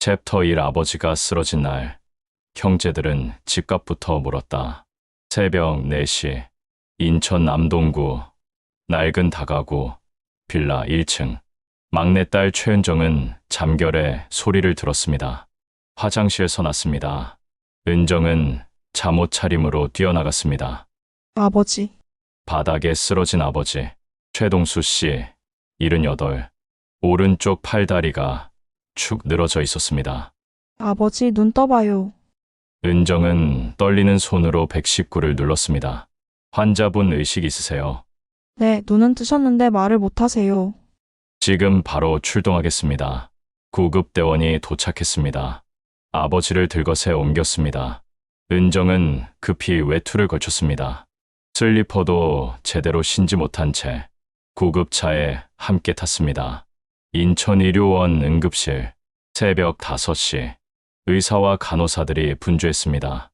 챕터 1 아버지가 쓰러진 날, 형제들은 집값부터 물었다. 새벽 4시, 인천 남동구, 낡은 다가구, 빌라 1층. 막내딸 최은정은 잠결에 소리를 들었습니다. 화장실에서 났습니다. 은정은 잠옷 차림으로 뛰어나갔습니다. 아버지, 바닥에 쓰러진 아버지, 최동수 씨, 78, 오른쪽 팔다리가 축 늘어져 있었습니다. 아버지 눈 떠봐요. 은정은 떨리는 손으로 119를 눌렀습니다. 환자분 의식 있으세요? 네, 눈은 뜨셨는데 말을 못하세요. 지금 바로 출동하겠습니다. 구급대원이 도착했습니다. 아버지를 들것에 옮겼습니다. 은정은 급히 외투를 걸쳤습니다. 슬리퍼도 제대로 신지 못한 채 구급차에 함께 탔습니다. 인천의료원 응급실, 새벽 5시, 의사와 간호사들이 분주했습니다.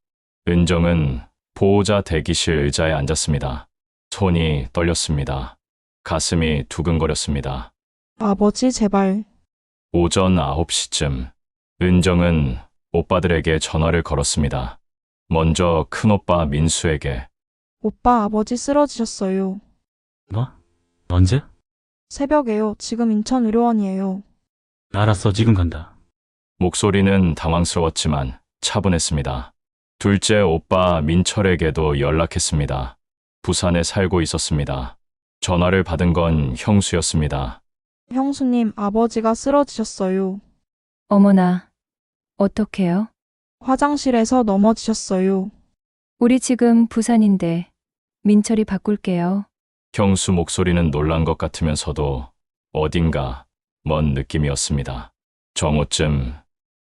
은정은 보호자 대기실 의자에 앉았습니다. 손이 떨렸습니다. 가슴이 두근거렸습니다. 아버지, 제발. 오전 9시쯤 은정은 오빠들에게 전화를 걸었습니다. 먼저 큰오빠 민수에게. 오빠, 아버지 쓰러지셨어요. 뭐? 언제? 새벽에요. 지금 인천의료원이에요. 알았어, 지금 간다. 목소리는 당황스러웠지만 차분했습니다. 둘째 오빠 민철에게도 연락했습니다. 부산에 살고 있었습니다. 전화를 받은 건 형수였습니다. 형수님, 아버지가 쓰러지셨어요. 어머나, 어떡해요? 화장실에서 넘어지셨어요. 우리 지금 부산인데 민철이 바꿀게요. 형수 목소리는 놀란 것 같으면서도 어딘가 먼 느낌이었습니다. 정오쯤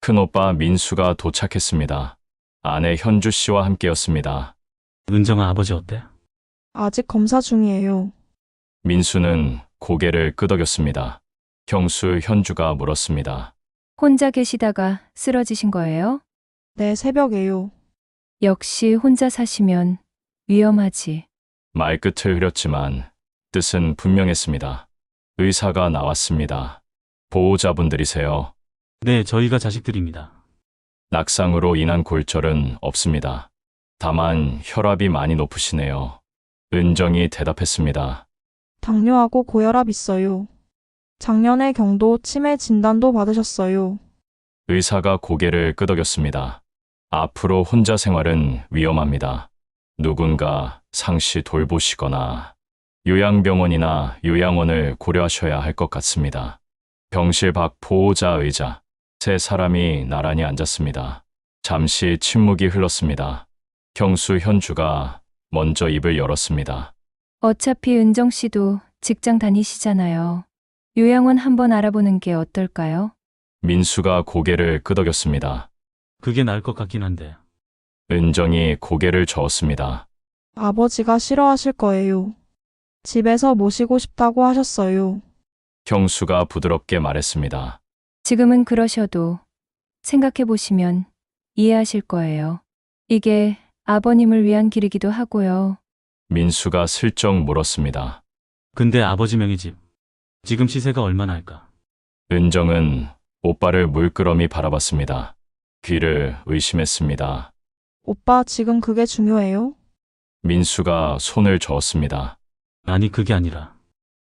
큰오빠 민수가 도착했습니다. 아내 현주 씨와 함께였습니다. 은정아, 아버지 어때? 아직 검사 중이에요. 민수는 고개를 끄덕였습니다. 형수 현주가 물었습니다. 혼자 계시다가 쓰러지신 거예요? 네, 새벽에요. 역시 혼자 사시면 위험하지. 말끝을 흐렸지만 뜻은 분명했습니다. 의사가 나왔습니다. 보호자분들이세요. 네, 저희가 자식들입니다. 낙상으로 인한 골절은 없습니다. 다만 혈압이 많이 높으시네요. 은정이 대답했습니다. 당뇨하고 고혈압 있어요. 작년에 경도 치매 진단도 받으셨어요. 의사가 고개를 끄덕였습니다. 앞으로 혼자 생활은 위험합니다. 누군가 상시 돌보시거나 요양병원이나 요양원을 고려하셔야 할 것 같습니다. 병실 밖 보호자 의자, 세 사람이 나란히 앉았습니다. 잠시 침묵이 흘렀습니다. 형수 현주가 먼저 입을 열었습니다. 어차피 은정 씨도 직장 다니시잖아요. 요양원 한번 알아보는 게 어떨까요? 민수가 고개를 끄덕였습니다. 그게 나을 것 같긴 한데. 은정이 고개를 저었습니다. 아버지가 싫어하실 거예요. 집에서 모시고 싶다고 하셨어요. 형수가 부드럽게 말했습니다. 지금은 그러셔도 생각해 보시면 이해하실 거예요. 이게 아버님을 위한 길이기도 하고요. 민수가 슬쩍 물었습니다. 근데 아버지 명의 집. 지금 시세가 얼마나 할까? 은정은 오빠를 물끄러미 바라봤습니다. 귀를 의심했습니다. 오빠, 지금 그게 중요해요? 민수가 손을 저었습니다. 아니, 그게 아니라.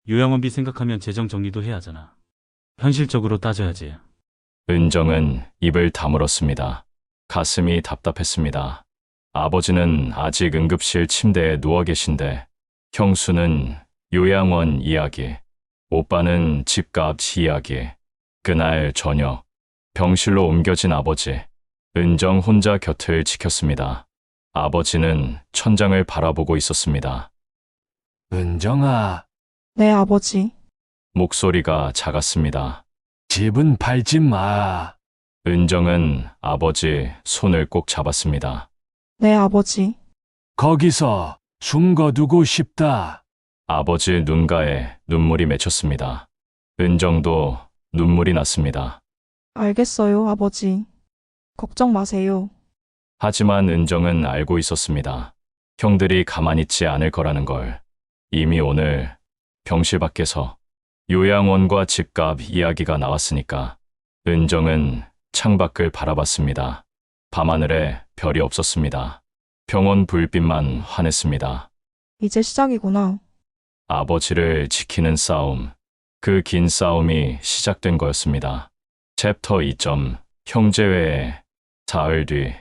요양원비 생각하면 재정 정리도 해야 하잖아. 현실적으로 따져야지. 은정은 입을 다물었습니다. 가슴이 답답했습니다. 아버지는 아직 응급실 침대에 누워 계신데 형수는 요양원 이야기, 오빠는 집값 이야기. 그날 저녁 병실로 옮겨진 아버지, 은정 혼자 곁을 지켰습니다. 아버지는 천장을 바라보고 있었습니다. 은정아, 네, 아버지. 목소리가 작았습니다. 집은 팔지 마. 은정은 아버지 손을 꼭 잡았습니다. 네, 아버지. 거기서 숨겨두고 싶다. 아버지 눈가에 눈물이 맺혔습니다. 은정도 눈물이 났습니다. 알겠어요, 아버지. 걱정 마세요. 하지만 은정은 알고 있었습니다. 형들이 가만히 있지 않을 거라는 걸. 이미 오늘 병실 밖에서 요양원과 집값 이야기가 나왔으니까 은정은 창밖을 바라봤습니다. 밤하늘에 별이 없었습니다. 병원 불빛만 환했습니다. 이제 시작이구나. 아버지를 지키는 싸움. 그 긴 싸움이 시작된 거였습니다. 챕터 2점 형제회의 사흘 뒤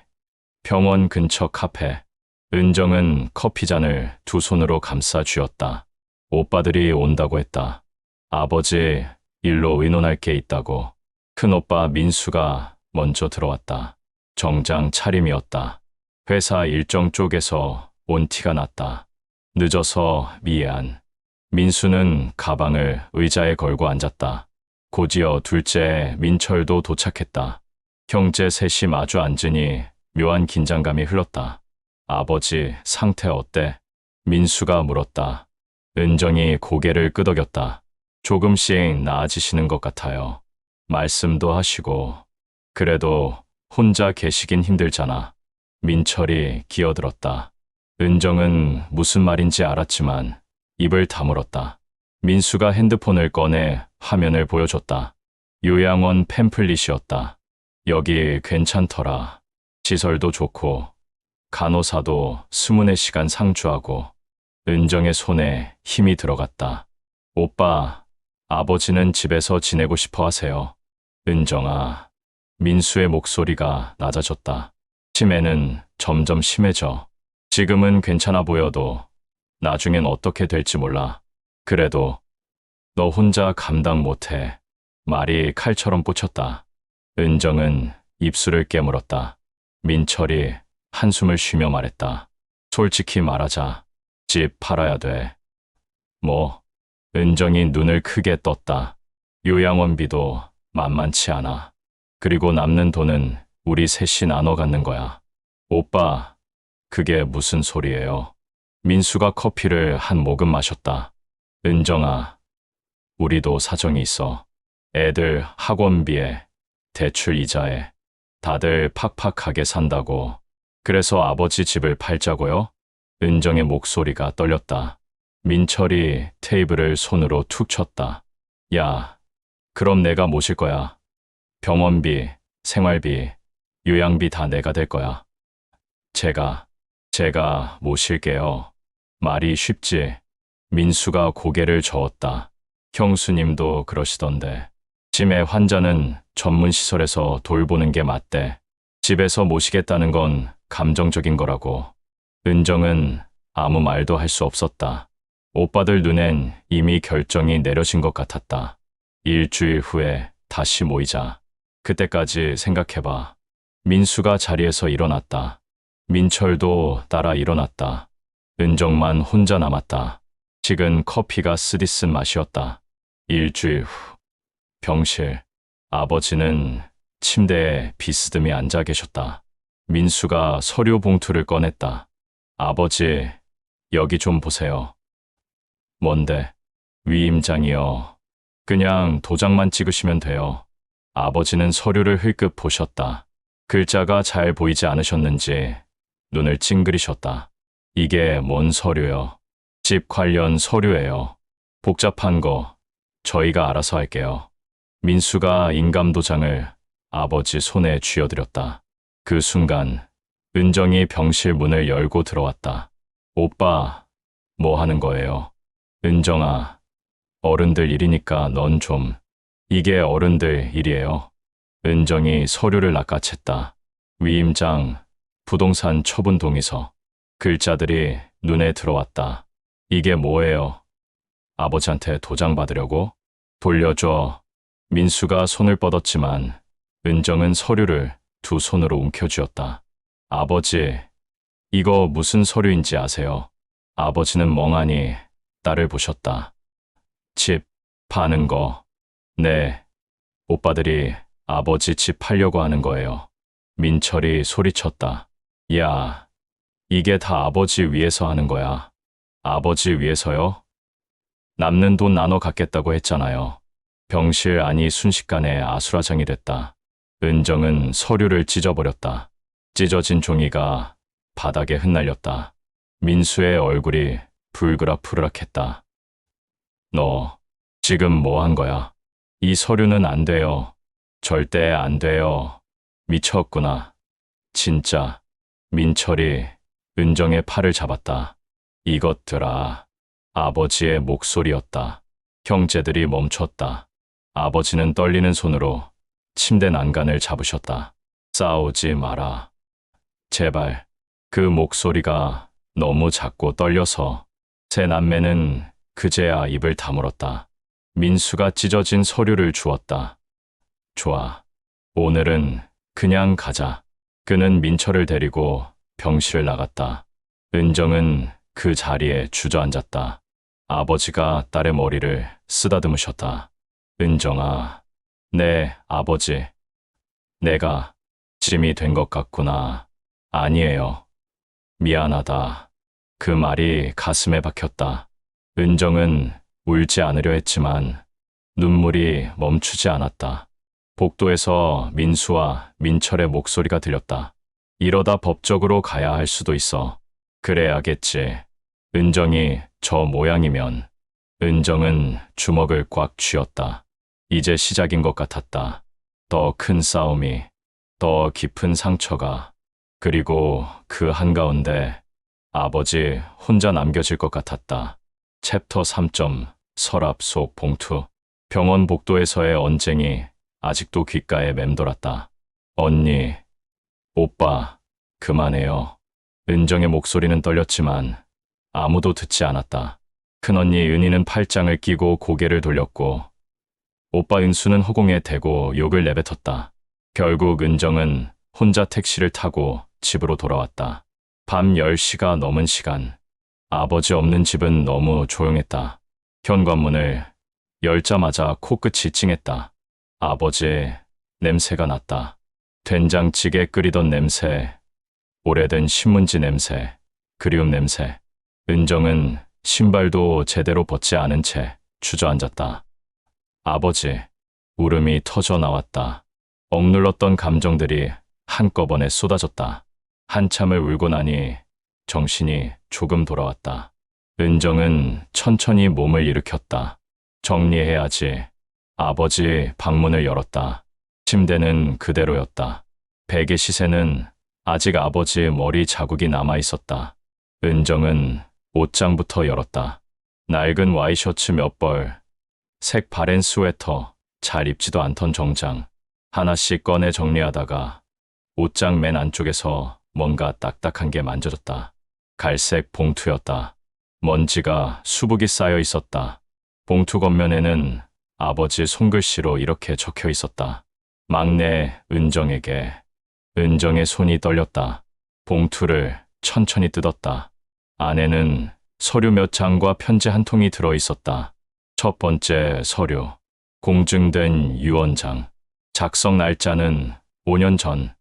병원 근처 카페. 은정은 커피잔을 두 손으로 감싸 쥐었다. 오빠들이 온다고 했다. 아버지 일로 의논할 게 있다고. 큰오빠 민수가 먼저 들어왔다. 정장 차림이었다. 회사 일정 쪽에서 온 티가 났다. 늦어서 미안. 민수는 가방을 의자에 걸고 앉았다. 곧이어 둘째 민철도 도착했다. 형제 셋이 마주 앉으니 묘한 긴장감이 흘렀다. 아버지 상태 어때? 민수가 물었다. 은정이 고개를 끄덕였다. 조금씩 나아지시는 것 같아요. 말씀도 하시고. 그래도 혼자 계시긴 힘들잖아. 민철이 기어들었다. 은정은 무슨 말인지 알았지만 입을 다물었다. 민수가 핸드폰을 꺼내 화면을 보여줬다. 요양원 팸플릿이었다. 여기 괜찮더라. 시설도 좋고 간호사도 24시간 상주하고. 은정의 손에 힘이 들어갔다. 오빠, 아버지는 집에서 지내고 싶어 하세요. 은정아, 민수의 목소리가 낮아졌다. 치매는 점점 심해져. 지금은 괜찮아 보여도 나중엔 어떻게 될지 몰라. 그래도 너 혼자 감당 못해. 말이 칼처럼 꽂혔다. 은정은 입술을 깨물었다. 민철이 한숨을 쉬며 말했다. 솔직히 말하자. 집 팔아야 돼. 뭐? 은정이 눈을 크게 떴다. 요양원비도 만만치 않아. 그리고 남는 돈은 우리 셋이 나눠 갖는 거야. 오빠, 그게 무슨 소리예요? 민수가 커피를 한 모금 마셨다. 은정아, 우리도 사정이 있어. 애들 학원비에, 대출 이자에, 다들 팍팍하게 산다고. 그래서 아버지 집을 팔자고요? 은정의 목소리가 떨렸다. 민철이 테이블을 손으로 툭 쳤다. 야, 그럼 내가 모실 거야. 병원비, 생활비, 요양비 다 내가 될 거야. 제가 모실게요. 말이 쉽지. 민수가 고개를 저었다. 형수님도 그러시던데. 치매 환자는 전문 시설에서 돌보는 게 맞대. 집에서 모시겠다는 건 감정적인 거라고. 은정은 아무 말도 할 수 없었다. 오빠들 눈엔 이미 결정이 내려진 것 같았다. 일주일 후에 다시 모이자. 그때까지 생각해봐. 민수가 자리에서 일어났다. 민철도 따라 일어났다. 은정만 혼자 남았다. 식은 커피가 쓰디쓴 맛이었다. 일주일 후. 병실. 아버지는 침대에 비스듬히 앉아 계셨다. 민수가 서류 봉투를 꺼냈다. 아버지, 여기 좀 보세요. 뭔데? 위임장이요. 그냥 도장만 찍으시면 돼요. 아버지는 서류를 흘끗 보셨다. 글자가 잘 보이지 않으셨는지 눈을 찡그리셨다. 이게 뭔 서류요? 집 관련 서류예요. 복잡한 거 저희가 알아서 할게요. 민수가 인감도장을 아버지 손에 쥐어드렸다. 그 순간 은정이 병실 문을 열고 들어왔다. 오빠, 뭐 하는 거예요? 은정아, 어른들 일이니까 넌 좀. 이게 어른들 일이에요. 은정이 서류를 낚아챘다. 위임장, 부동산 처분 동의서. 글자들이 눈에 들어왔다. 이게 뭐예요? 아버지한테 도장 받으려고? 돌려줘. 민수가 손을 뻗었지만 은정은 서류를 두 손으로 움켜쥐었다. 아버지, 이거 무슨 서류인지 아세요? 아버지는 멍하니 딸을 보셨다. 집 파는 거. 네, 오빠들이 아버지 집 팔려고 하는 거예요. 민철이 소리쳤다. 야, 이게 다 아버지 위해서 하는 거야. 아버지 위해서요? 남는 돈 나눠 갖겠다고 했잖아요. 병실 안이 순식간에 아수라장이 됐다. 은정은 서류를 찢어버렸다. 찢어진 종이가 바닥에 흩날렸다. 민수의 얼굴이 불그락푸르락했다. 너 지금 뭐 한 거야? 이 서류는 안 돼요. 절대 안 돼요. 미쳤구나. 진짜. 민철이 은정의 팔을 잡았다. 이것들아. 아버지의 목소리였다. 형제들이 멈췄다. 아버지는 떨리는 손으로 침대 난간을 잡으셨다. 싸우지 마라. 제발. 그 목소리가 너무 작고 떨려서 세 남매는 그제야 입을 다물었다. 민수가 찢어진 서류를 주었다. 좋아. 오늘은 그냥 가자. 그는 민철을 데리고 병실을 나갔다. 은정은 그 자리에 주저앉았다. 아버지가 딸의 머리를 쓰다듬으셨다. 은정아, 네, 아버지. 내가 짐이 된 것 같구나. 아니에요. 미안하다. 그 말이 가슴에 박혔다. 은정은 울지 않으려 했지만 눈물이 멈추지 않았다. 복도에서 민수와 민철의 목소리가 들렸다. 이러다 법적으로 가야 할 수도 있어. 그래야겠지. 은정이 저 모양이면. 은정은 주먹을 꽉 쥐었다. 이제 시작인 것 같았다. 더 큰 싸움이, 더 깊은 상처가, 그리고 그 한가운데 아버지 혼자 남겨질 것 같았다. 챕터 3. 서랍 속 봉투. 병원 복도에서의 언쟁이 아직도 귓가에 맴돌았다. 언니, 오빠, 그만해요. 은정의 목소리는 떨렸지만 아무도 듣지 않았다. 큰언니 은희는 팔짱을 끼고 고개를 돌렸고 오빠 은수는 허공에 대고 욕을 내뱉었다. 결국 은정은 혼자 택시를 타고 집으로 돌아왔다. 밤 10시가 넘은 시간. 아버지 없는 집은 너무 조용했다. 현관문을 열자마자 코끝이 찡했다. 아버지 냄새가 났다. 된장찌개 끓이던 냄새, 오래된 신문지 냄새, 그리움 냄새. 은정은 신발도 제대로 벗지 않은 채 주저앉았다. 아버지, 울음이 터져 나왔다. 억눌렀던 감정들이 한꺼번에 쏟아졌다. 한참을 울고 나니 정신이 조금 돌아왔다. 은정은 천천히 몸을 일으켰다. 정리해야지. 아버지 방문을 열었다. 침대는 그대로였다. 베개 시세는 아직 아버지 머리 자국이 남아 있었다. 은정은 옷장부터 열었다. 낡은 와이셔츠 몇 벌, 색 바랜 스웨터, 잘 입지도 않던 정장. 하나씩 꺼내 정리하다가 옷장 맨 안쪽에서 뭔가 딱딱한 게 만져졌다. 갈색 봉투였다. 먼지가 수북이 쌓여 있었다. 봉투 겉면에는 아버지 손글씨로 이렇게 적혀 있었다. 막내 은정에게. 은정의 손이 떨렸다. 봉투를 천천히 뜯었다. 안에는 서류 몇 장과 편지 한 통이 들어 있었다. 첫 번째 서류. 공증된 유언장. 작성 날짜는 5년 전.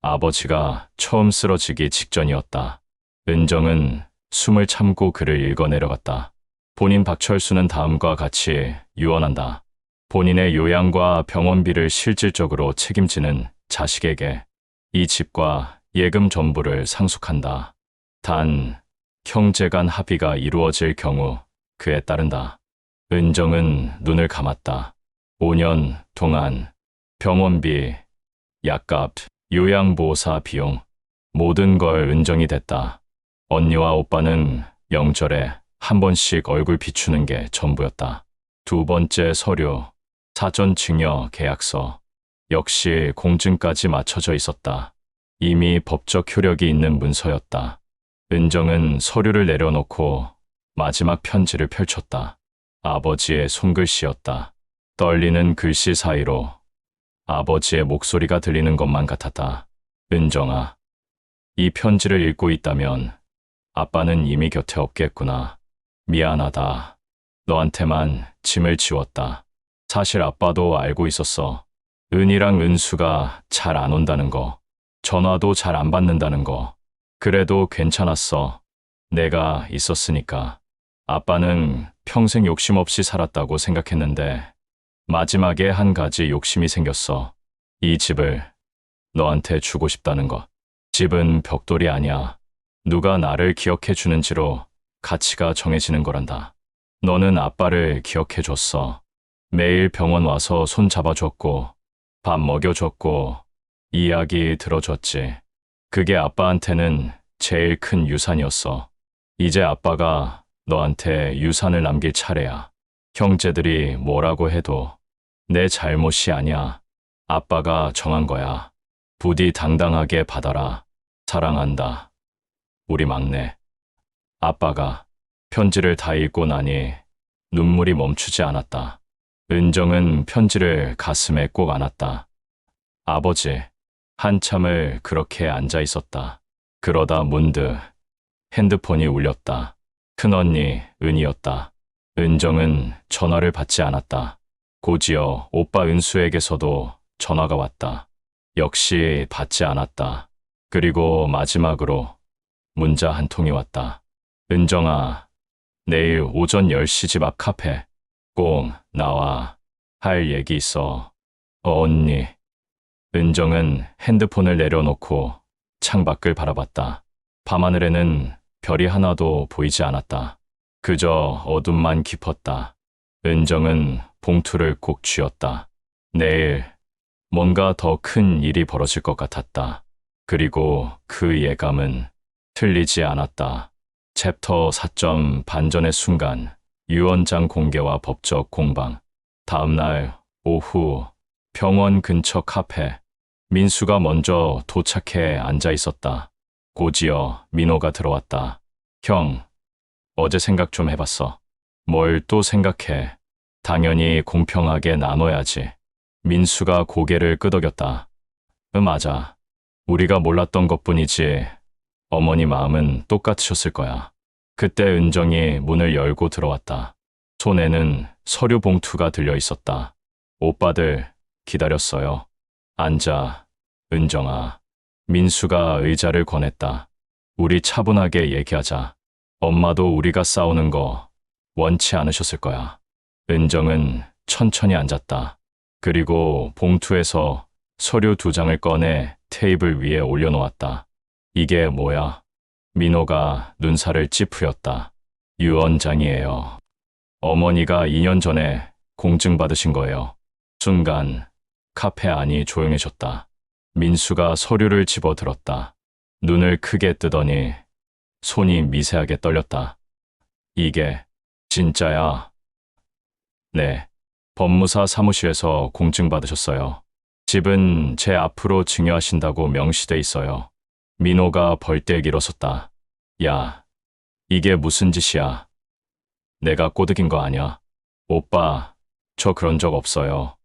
아버지가 처음 쓰러지기 직전이었다. 은정은 숨을 참고 글을 읽어 내려갔다. 본인 박철수는 다음과 같이 유언한다. 본인의 요양과 병원비를 실질적으로 책임지는 자식에게 이 집과 예금 전부를 상속한다. 단, 형제 간 합의가 이루어질 경우 그에 따른다. 은정은 눈을 감았다. 5년 동안 병원비, 약값, 요양보호사 비용, 모든 걸 은정이 댔다. 언니와 오빠는 명절에 한 번씩 얼굴 비추는 게 전부였다. 두 번째 서류, 사전 증여 계약서. 역시 공증까지 맞춰져 있었다. 이미 법적 효력이 있는 문서였다. 은정은 서류를 내려놓고 마지막 편지를 펼쳤다. 아버지의 손글씨였다. 떨리는 글씨 사이로 아버지의 목소리가 들리는 것만 같았다. 은정아, 이 편지를 읽고 있다면 아빠는 이미 곁에 없겠구나. 미안하다. 너한테만 짐을 지웠다. 사실 아빠도 알고 있었어. 은이랑 은수가 잘 안 온다는 거. 전화도 잘 안 받는다는 거. 그래도 괜찮았어. 내가 있었으니까. 아빠는 평생 욕심 없이 살았다고 생각했는데 마지막에 한 가지 욕심이 생겼어. 이 집을 너한테 주고 싶다는 것. 집은 벽돌이 아니야. 누가 나를 기억해 주는지로 가치가 정해지는 거란다. 너는 아빠를 기억해 줬어. 매일 병원 와서 손 잡아줬고 밥 먹여줬고 이야기 들어줬지. 그게 아빠한테는 제일 큰 유산이었어. 이제 아빠가 너한테 유산을 남길 차례야. 형제들이 뭐라고 해도 내 잘못이 아니야. 아빠가 정한 거야. 부디 당당하게 받아라. 사랑한다. 우리 막내. 아빠가 편지를 다 읽고 나니 눈물이 멈추지 않았다. 은정은 편지를 가슴에 꼭 안았다. 아버지, 한참을 그렇게 앉아 있었다. 그러다 문득 핸드폰이 울렸다. 큰언니 은이었다. 은정은 전화를 받지 않았다. 곧이어 오빠 은수에게서도 전화가 왔다. 역시 받지 않았다. 그리고 마지막으로 문자 한 통이 왔다. 은정아, 내일 오전 10시 집 앞 카페 꼭 나와. 할 얘기 있어. 언니. 은정은 핸드폰을 내려놓고 창밖을 바라봤다. 밤하늘에는 별이 하나도 보이지 않았다. 그저 어둠만 깊었다. 은정은 봉투를 꼭 쥐었다. 내일 뭔가 더 큰 일이 벌어질 것 같았다. 그리고 그 예감은 틀리지 않았다. 챕터 4점 반전의 순간, 유언장 공개와 법적 공방. 다음날 오후 병원 근처 카페. 민수가 먼저 도착해 앉아 있었다. 곧이어 민호가 들어왔다. 형, 어제 생각 좀 해봤어. 뭘 또 생각해. 당연히 공평하게 나눠야지. 민수가 고개를 끄덕였다. 맞아. 우리가 몰랐던 것뿐이지 어머니 마음은 똑같으셨을 거야. 그때 은정이 문을 열고 들어왔다. 손에는 서류 봉투가 들려 있었다. 오빠들 기다렸어요. 앉아, 은정아. 민수가 의자를 권했다. 우리 차분하게 얘기하자. 엄마도 우리가 싸우는 거 원치 않으셨을 거야. 은정은 천천히 앉았다. 그리고 봉투에서 서류 2장을 꺼내 테이블 위에 올려놓았다. 이게 뭐야? 민호가 눈살을 찌푸렸다. 유언장이에요. 어머니가 2년 전에 공증받으신 거예요. 순간 카페 안이 조용해졌다. 민수가 서류를 집어들었다. 눈을 크게 뜨더니 손이 미세하게 떨렸다. 이게 진짜야? 네. 법무사 사무실에서 공증받으셨어요. 집은 제 앞으로 증여하신다고 명시돼 있어요. 민호가 벌떡 일어섰다. 야, 이게 무슨 짓이야? 내가 꼬드긴 거 아냐? 오빠, 저 그런 적 없어요.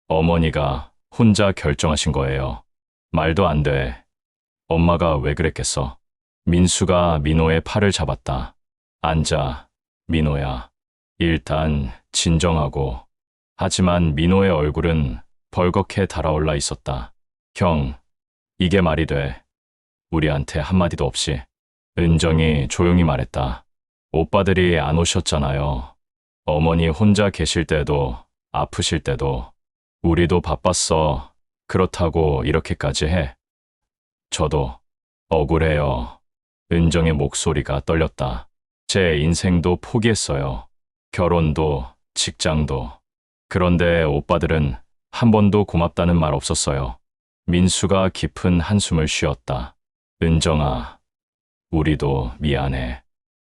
어머니가 혼자 결정하신 거예요. 말도 안 돼. 엄마가 왜 그랬겠어? 민수가 민호의 팔을 잡았다. 앉아, 민호야. 일단 진정하고. 하지만 민호의 얼굴은 벌겋게 달아올라 있었다. 형, 이게 말이 돼. 우리한테 한마디도 없이. 은정이 조용히 말했다. 오빠들이 안 오셨잖아요. 어머니 혼자 계실 때도, 아프실 때도. 우리도 바빴어. 그렇다고 이렇게까지 해. 저도 억울해요. 은정의 목소리가 떨렸다. 제 인생도 포기했어요. 결혼도, 직장도. 그런데 오빠들은 한 번도 고맙다는 말 없었어요. 민수가 깊은 한숨을 쉬었다. 은정아, 우리도 미안해.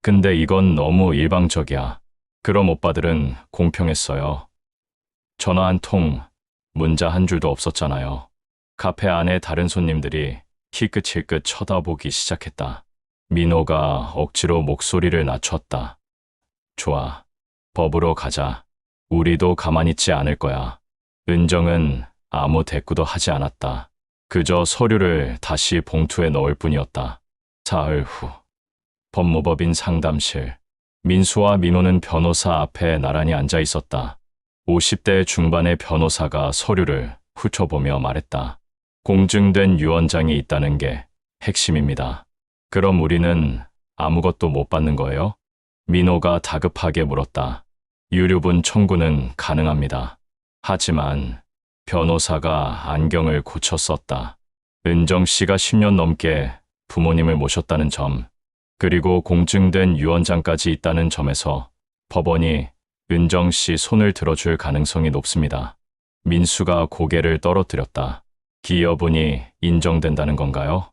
근데 이건 너무 일방적이야. 그럼 오빠들은 공평했어요. 전화 한 통, 문자 한 줄도 없었잖아요. 카페 안에 다른 손님들이 희끗희끗 쳐다보기 시작했다. 민호가 억지로 목소리를 낮췄다. 좋아. 법으로 가자. 우리도 가만히 있지 않을 거야. 은정은 아무 대꾸도 하지 않았다. 그저 서류를 다시 봉투에 넣을 뿐이었다. 사흘 후, 법무법인 상담실. 민수와 민호는 변호사 앞에 나란히 앉아 있었다. 50대 중반의 변호사가 서류를 훑어보며 말했다. 공증된 유언장이 있다는 게 핵심입니다. 그럼 우리는 아무것도 못 받는 거예요? 민호가 다급하게 물었다. 유류분 청구는 가능합니다. 하지만 변호사가 안경을 고쳐 썼다. 은정 씨가 10년 넘게 부모님을 모셨다는 점, 그리고 공증된 유언장까지 있다는 점에서 법원이 은정 씨 손을 들어줄 가능성이 높습니다. 민수가 고개를 떨어뜨렸다. 기여분이 인정된다는 건가요?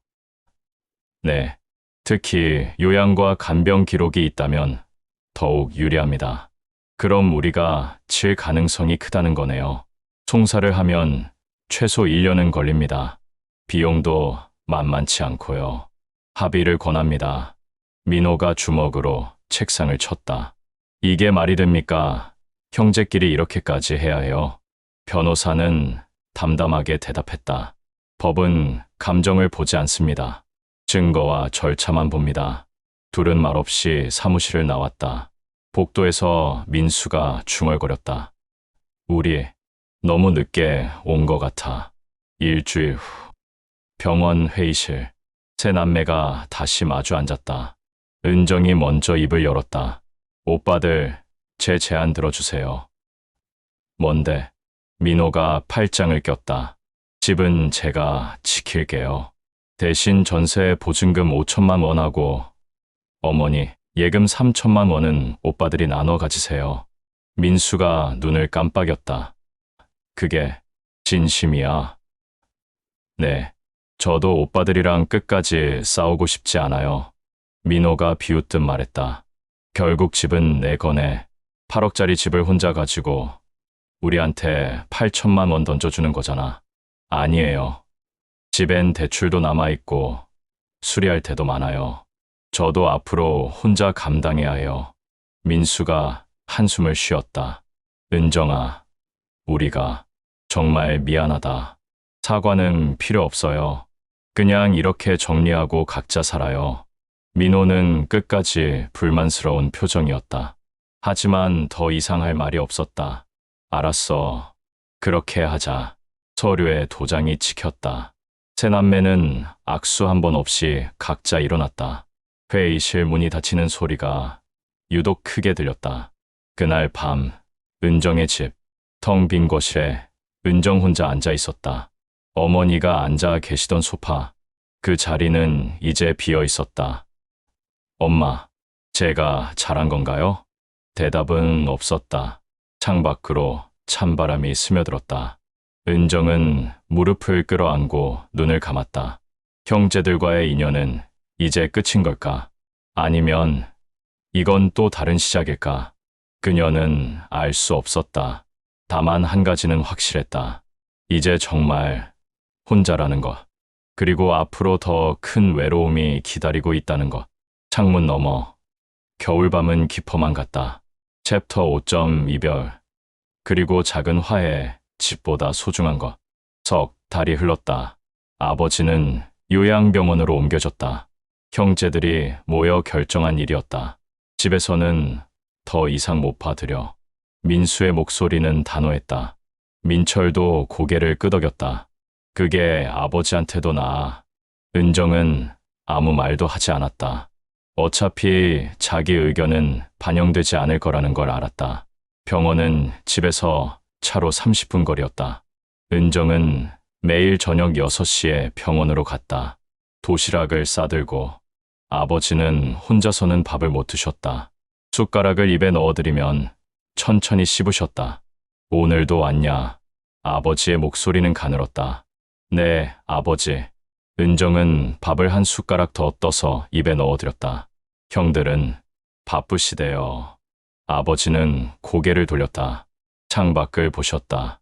네. 특히 요양과 간병 기록이 있다면 더욱 유리합니다. 그럼 우리가 질 가능성이 크다는 거네요. 송사를 하면 최소 1년은 걸립니다. 비용도 만만치 않고요. 합의를 권합니다. 민호가 주먹으로 책상을 쳤다. 이게 말이 됩니까? 형제끼리 이렇게까지 해야 해요. 변호사는 담담하게 대답했다. 법은 감정을 보지 않습니다. 증거와 절차만 봅니다. 둘은 말없이 사무실을 나왔다. 복도에서 민수가 중얼거렸다. 우리 너무 늦게 온 것 같아. 일주일 후. 병원 회의실. 세 남매가 다시 마주 앉았다. 은정이 먼저 입을 열었다. 오빠들, 제 제안 들어주세요. 뭔데? 민호가 팔짱을 꼈다. 집은 제가 지킬게요. 대신 전세 보증금 5천만 원하고 어머니 예금 3천만 원은 오빠들이 나눠 가지세요. 민수가 눈을 깜빡였다. 그게 진심이야? 네, 저도 오빠들이랑 끝까지 싸우고 싶지 않아요. 민호가 비웃듯 말했다. 결국 집은 내 거네. 8억짜리 집을 혼자 가지고 우리한테 8천만 원 던져주는 거잖아. 아니에요. 집엔 대출도 남아있고 수리할 때도 많아요. 저도 앞으로 혼자 감당해야 해요. 민수가 한숨을 쉬었다. 은정아, 우리가 정말 미안하다. 사과는 필요 없어요. 그냥 이렇게 정리하고 각자 살아요. 민호는 끝까지 불만스러운 표정이었다. 하지만 더 이상 할 말이 없었다. 알았어. 그렇게 하자. 서류에 도장이 찍혔다. 세 남매는 악수 한 번 없이 각자 일어났다. 회의실 문이 닫히는 소리가 유독 크게 들렸다. 그날 밤, 은정의 집, 텅 빈 거실에 은정 혼자 앉아 있었다. 어머니가 앉아 계시던 소파, 그 자리는 이제 비어 있었다. 엄마, 제가 잘한 건가요? 대답은 없었다. 창밖으로 찬바람이 스며들었다. 은정은 무릎을 끌어안고 눈을 감았다. 형제들과의 인연은 이제 끝인 걸까? 아니면 이건 또 다른 시작일까? 그녀는 알 수 없었다. 다만 한 가지는 확실했다. 이제 정말 혼자라는 것. 그리고 앞으로 더 큰 외로움이 기다리고 있다는 것. 창문 너머. 겨울밤은 깊어만 갔다. 챕터 5점 이별. 그리고 작은 화해, 집보다 소중한 것. 석 달이 흘렀다. 아버지는 요양병원으로 옮겨졌다. 형제들이 모여 결정한 일이었다. 집에서는 더 이상 못 봐드려. 민수의 목소리는 단호했다. 민철도 고개를 끄덕였다. 그게 아버지한테도 나아. 은정은 아무 말도 하지 않았다. 어차피 자기 의견은 반영되지 않을 거라는 걸 알았다. 병원은 집에서 차로 30분 거리였다. 은정은 매일 저녁 6시에 병원으로 갔다. 도시락을 싸들고 아버지는 혼자서는 밥을 못 드셨다. 숟가락을 입에 넣어드리면 천천히 씹으셨다. 오늘도 왔냐? 아버지의 목소리는 가늘었다. 네, 아버지. 은정은 밥을 한 숟가락 더 떠서 입에 넣어드렸다. 형들은 바쁘시대요. 아버지는 고개를 돌렸다. 창밖을 보셨다.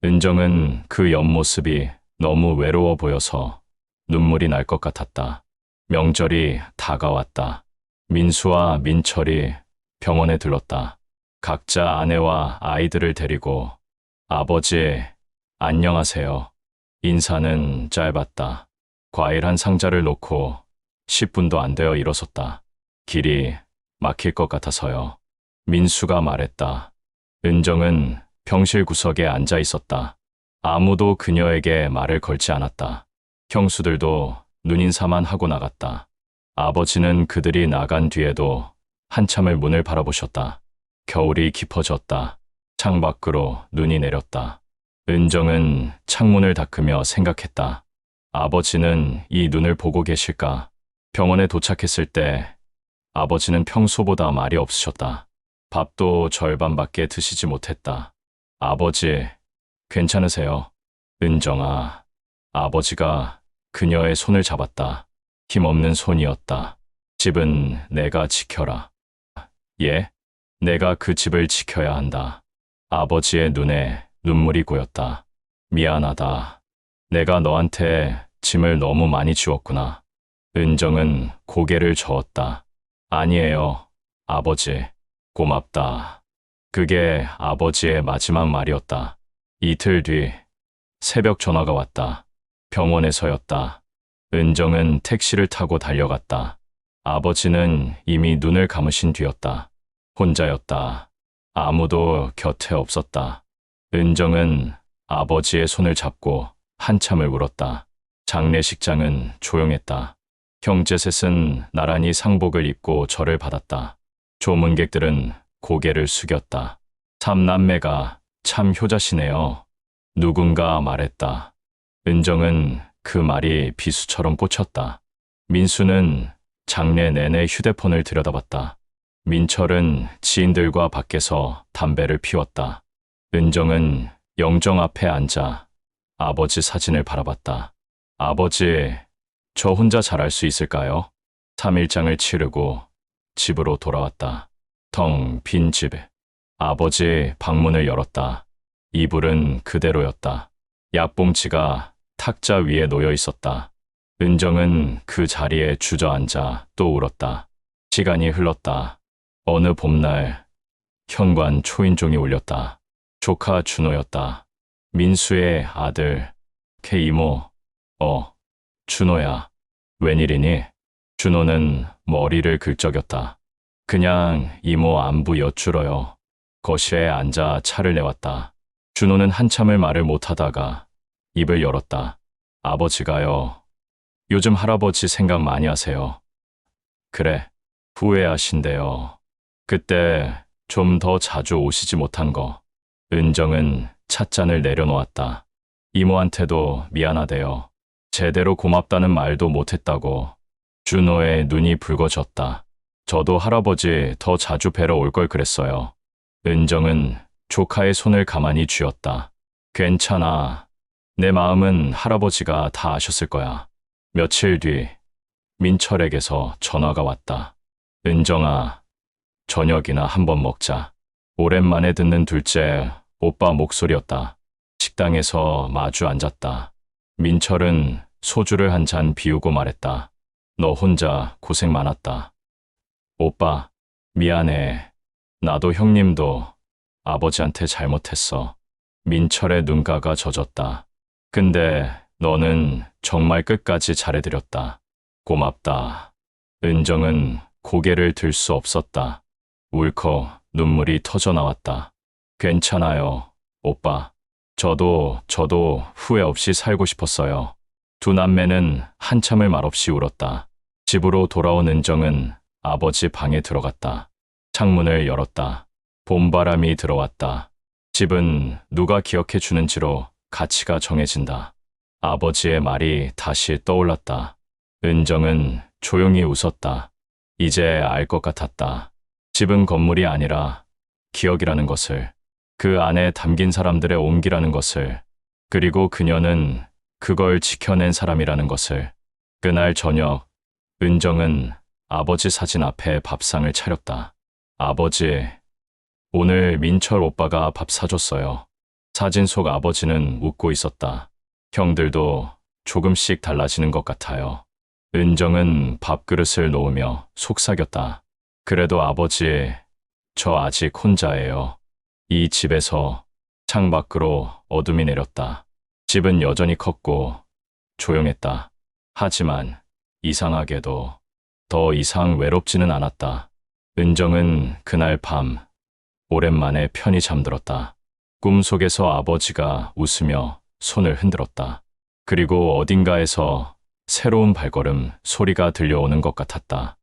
은정은 그 옆모습이 너무 외로워 보여서 눈물이 날 것 같았다. 명절이 다가왔다. 민수와 민철이 병원에 들렀다. 각자 아내와 아이들을 데리고 아버지, 안녕하세요. 인사는 짧았다. 과일 한 상자를 놓고 10분도 안 되어 일어섰다. 길이 막힐 것 같아서요. 민수가 말했다. 은정은 병실 구석에 앉아 있었다. 아무도 그녀에게 말을 걸지 않았다. 형수들도 눈인사만 하고 나갔다. 아버지는 그들이 나간 뒤에도 한참을 문을 바라보셨다. 겨울이 깊어졌다. 창밖으로 눈이 내렸다. 은정은 창문을 닦으며 생각했다. 아버지는 이 눈을 보고 계실까? 병원에 도착했을 때 아버지는 평소보다 말이 없으셨다. 밥도 절반밖에 드시지 못했다. 아버지, 괜찮으세요? 은정아, 아버지가 그녀의 손을 잡았다. 힘없는 손이었다. 집은 내가 지켜라. 예? 내가 그 집을 지켜야 한다. 아버지의 눈에 눈물이 고였다. 미안하다. 내가 너한테 짐을 너무 많이 주었구나. 은정은 고개를 저었다. 아니에요, 아버지. 고맙다. 그게 아버지의 마지막 말이었다. 이틀 뒤 새벽 전화가 왔다. 병원에서였다. 은정은 택시를 타고 달려갔다. 아버지는 이미 눈을 감으신 뒤였다. 혼자였다. 아무도 곁에 없었다. 은정은 아버지의 손을 잡고 한참을 울었다. 장례식장은 조용했다. 형제 셋은 나란히 상복을 입고 절을 받았다. 조문객들은 고개를 숙였다. 삼남매가 참 효자시네요. 누군가 말했다. 은정은 그 말이 비수처럼 꽂혔다. 민수는 장례 내내 휴대폰을 들여다봤다. 민철은 지인들과 밖에서 담배를 피웠다. 은정은 영정 앞에 앉아 아버지 사진을 바라봤다. 아버지, 저 혼자 잘할 수 있을까요? 3일장을 치르고 집으로 돌아왔다. 텅 빈 집. 아버지 방문을 열었다. 이불은 그대로였다. 약봉지가 탁자 위에 놓여 있었다. 은정은 그 자리에 주저앉아 또 울었다. 시간이 흘렀다. 어느 봄날 현관 초인종이 울렸다. 조카 준호였다. 민수의 아들. 걔 이모. 준호야. 웬일이니? 준호는 머리를 긁적였다. 그냥 이모 안부 여쭈러요. 거실에 앉아 차를 내왔다. 준호는 한참을 말을 못하다가 입을 열었다. 아버지가요. 요즘 할아버지 생각 많이 하세요. 그래, 후회하신대요. 그때 좀 더 자주 오시지 못한 거. 은정은 찻잔을 내려놓았다. 이모한테도 미안하대요. 제대로 고맙다는 말도 못했다고. 준호의 눈이 붉어졌다. 저도 할아버지 더 자주 뵈러 올 걸 그랬어요. 은정은 조카의 손을 가만히 쥐었다. 괜찮아. 내 마음은 할아버지가 다 아셨을 거야. 며칠 뒤 민철에게서 전화가 왔다. 은정아, 저녁이나 한번 먹자. 오랜만에 듣는 둘째 오빠 목소리였다. 식당에서 마주 앉았다. 민철은 소주를 한 잔 비우고 말했다. 너 혼자 고생 많았다. 오빠, 미안해. 나도 형님도 아버지한테 잘못했어. 민철의 눈가가 젖었다. 근데 너는 정말 끝까지 잘해드렸다. 고맙다. 은정은 고개를 들 수 없었다. 울컥 눈물이 터져 나왔다. 괜찮아요, 오빠. 저도 후회 없이 살고 싶었어요. 두 남매는 한참을 말없이 울었다. 집으로 돌아온 은정은 아버지 방에 들어갔다. 창문을 열었다. 봄바람이 들어왔다. 집은 누가 기억해 주는지로 가치가 정해진다. 아버지의 말이 다시 떠올랐다. 은정은 조용히 웃었다. 이제 알 것 같았다. 집은 건물이 아니라 기억이라는 것을, 그 안에 담긴 사람들의 온기라는 것을, 그리고 그녀는 그걸 지켜낸 사람이라는 것을. 그날 저녁, 은정은 아버지 사진 앞에 밥상을 차렸다. 아버지, 오늘 민철 오빠가 밥 사줬어요. 사진 속 아버지는 웃고 있었다. 형들도 조금씩 달라지는 것 같아요. 은정은 밥그릇을 놓으며 속삭였다. 그래도 아버지, 저 아직 혼자예요. 이 집에서. 창밖으로 어둠이 내렸다. 집은 여전히 컸고 조용했다. 하지만 이상하게도 더 이상 외롭지는 않았다. 은정은 그날 밤 오랜만에 편히 잠들었다. 꿈속에서 아버지가 웃으며 손을 흔들었다. 그리고 어딘가에서 새로운 발걸음 소리가 들려오는 것 같았다.